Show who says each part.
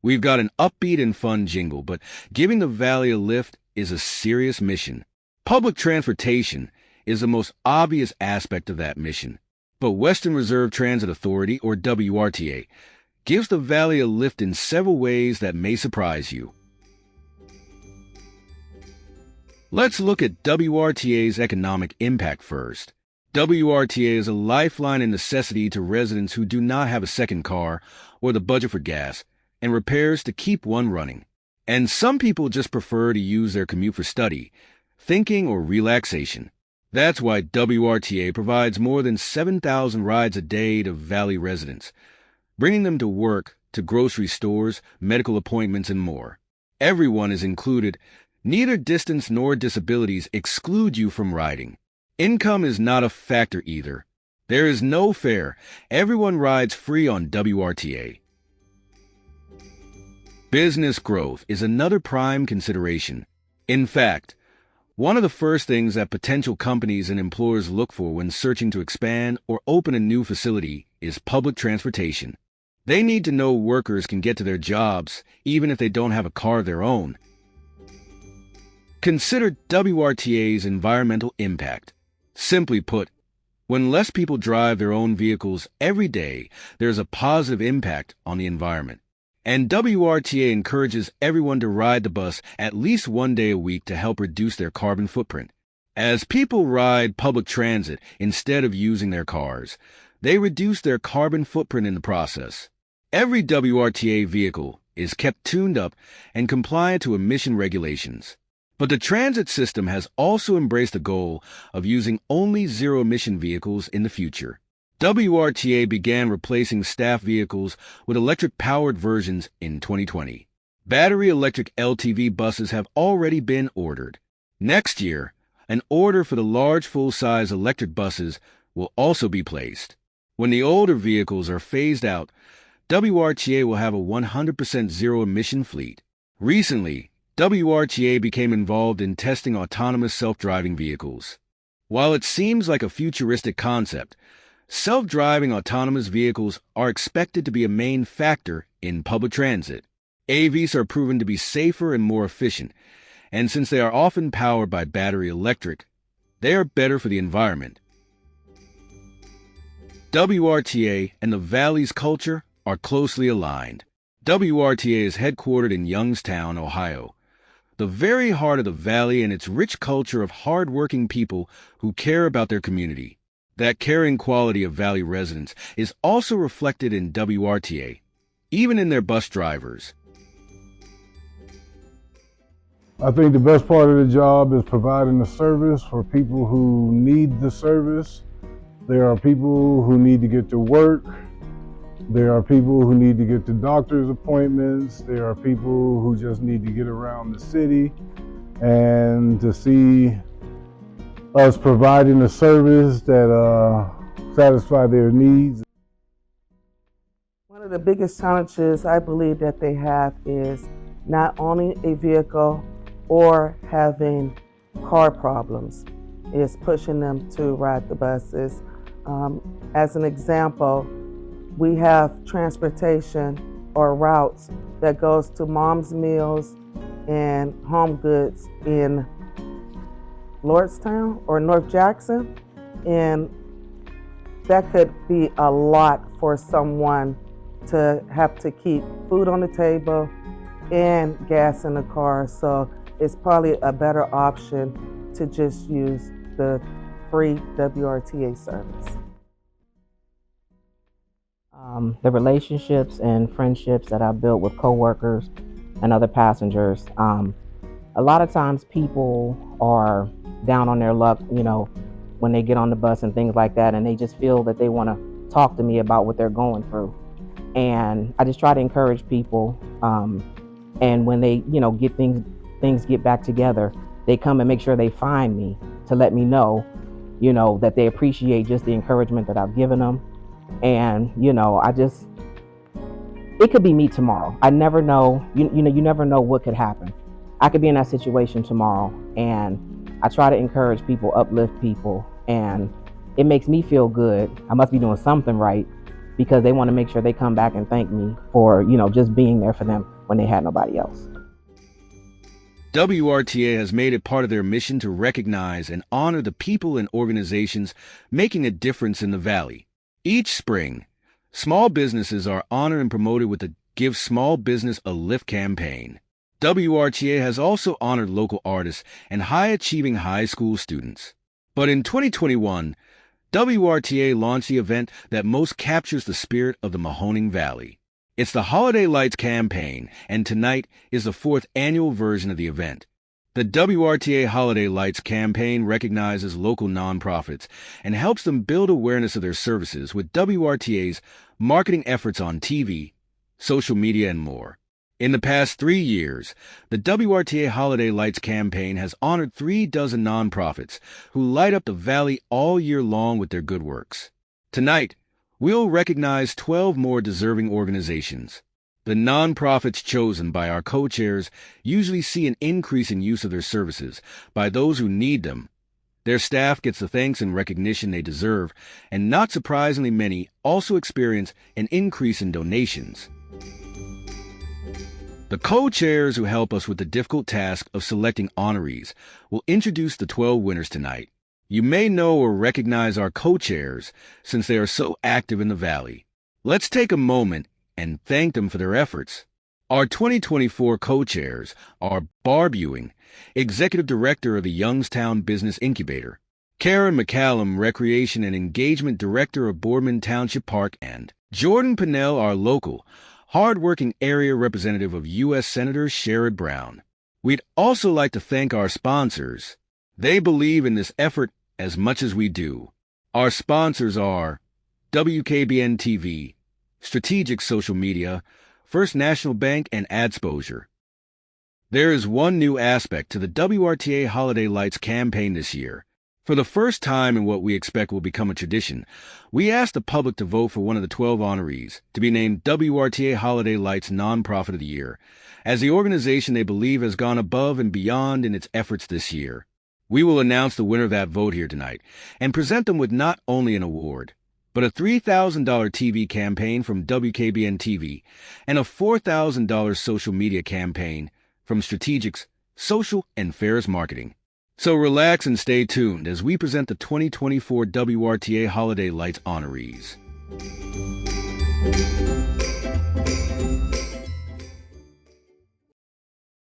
Speaker 1: We've got an upbeat and fun jingle, but giving the Valley a lift is a serious mission. Public transportation is the most obvious aspect of that mission. But Western Reserve Transit Authority, or WRTA, gives the Valley a lift in several ways that may surprise you. Let's look at WRTA's economic impact first. WRTA is a lifeline and necessity to residents who do not have a second car or the budget for gas, and repairs to keep one running. And some people just prefer to use their commute for study, thinking, or relaxation. That's why WRTA provides more than 7,000 rides a day to Valley residents, bringing them to work, to grocery stores, medical appointments, and more. Everyone is included. Neither distance nor disabilities exclude you from riding. Income is not a factor either. There is no fare. Everyone rides free on WRTA. Business growth is another prime consideration. In fact, one of the first things that potential companies and employers look for when searching to expand or open a new facility is public transportation. They need to know workers can get to their jobs even if they don't have a car of their own. Consider WRTA's environmental impact. Simply put, when less people drive their own vehicles every day, there's a positive impact on the environment. And WRTA encourages everyone to ride the bus at least one day a week to help reduce their carbon footprint. As people ride public transit instead of using their cars, they reduce their carbon footprint in the process. Every WRTA vehicle is kept tuned up and compliant to emission regulations. But the transit system has also embraced the goal of using only zero-emission vehicles in the future. WRTA began replacing staff vehicles with electric-powered versions in 2020. Battery electric LTV buses have already been ordered. Next year, an order for the large full-size electric buses will also be placed. When the older vehicles are phased out, WRTA will have a 100% zero-emission fleet. Recently, WRTA became involved in testing autonomous self-driving vehicles. While it seems like a futuristic concept, self-driving autonomous vehicles are expected to be a main factor in public transit. AVs are proven to be safer and more efficient, and since they are often powered by battery electric, they are better for the environment. WRTA and the Valley's culture are closely aligned. WRTA is headquartered in Youngstown, Ohio, the very heart of the Valley, and its rich culture of hard-working people who care about their community. That caring quality of Valley residents is also reflected in WRTA, even in their bus drivers.
Speaker 2: I think the best part of the job is providing the service for people who need the service. There are people who need to get to work. There are people who need to get to doctor's appointments. There are people who just need to get around the city, and to see us providing a service that satisfy their needs.
Speaker 3: One of the biggest challenges I believe that they have is not owning a vehicle or having car problems, is pushing them to ride the buses. As an example, we have transportation or routes that goes to Mom's Meals and Home Goods in Lordstown or North Jackson, and that could be a lot for someone to have to keep food on the table and gas in the car. So it's probably a better option to just use the free WRTA service.
Speaker 4: The relationships and friendships that I've built with coworkers and other passengers. A lot of times people are down on their luck, when they get on the bus and things like that, and they just feel that they want to talk to me about what they're going through. And I just try to encourage people. And when they, get things get back together, they come and make sure they find me to let me know, that they appreciate just the encouragement that I've given them. And, it could be me tomorrow. I never know, you never know what could happen. I could be in that situation tomorrow, and I try to encourage people, uplift people, and it makes me feel good. I must be doing something right, because they want to make sure they come back and thank me for, just being there for them. when they had nobody else.
Speaker 1: WRTA has made it part of their mission to recognize and honor the people and organizations making a difference in the Valley. Each spring, small businesses are honored and promoted with the Give Small Business a Lift campaign. WRTA has also honored local artists and high-achieving high school students. But in 2021, WRTA launched the event that most captures the spirit of the Mahoning Valley. It's the Holiday Lights campaign, and tonight is the 4th annual version of the event. The WRTA Holiday Lights campaign recognizes local nonprofits and helps them build awareness of their services with WRTA's marketing efforts on TV, social media, and more. In the past 3 years, the WRTA Holiday Lights campaign has honored 36 nonprofits who light up the Valley all year long with their good works. Tonight, we'll recognize 12 more deserving organizations. The nonprofits chosen by our co-chairs usually see an increase in use of their services by those who need them. Their staff gets the thanks and recognition they deserve, and not surprisingly, many also experience an increase in donations. The co-chairs who help us with the difficult task of selecting honorees will introduce the 12 winners tonight. You may know or recognize our co-chairs since they are so active in the Valley. Let's take a moment and thank them for their efforts. Our 2024 co-chairs are Barb Ewing, Executive Director of the Youngstown Business Incubator, Karen McCallum, Recreation and Engagement Director of Boardman Township Park, and Jordan Pinnell, our local, hard-working area representative of U.S. Senator Sherrod Brown. We'd also like to thank our sponsors. They believe in this effort as much as we do. Our sponsors are WKBN TV, Strategic Social Media, First National Bank, and Adsposure. There is one new aspect to the WRTA Holiday Lights campaign this year. For the first time in what we expect will become a tradition, we asked the public to vote for one of the 12 honorees to be named WRTA Holiday Lights Nonprofit of the Year, as the organization they believe has gone above and beyond in its efforts this year. We will announce the winner of that vote here tonight and present them with not only an award, but a $3,000 TV campaign from WKBN TV and a $4,000 social media campaign from Strategic's Social and Fairs Marketing. So relax and stay tuned as we present the 2024 WRTA Holiday Lights honorees.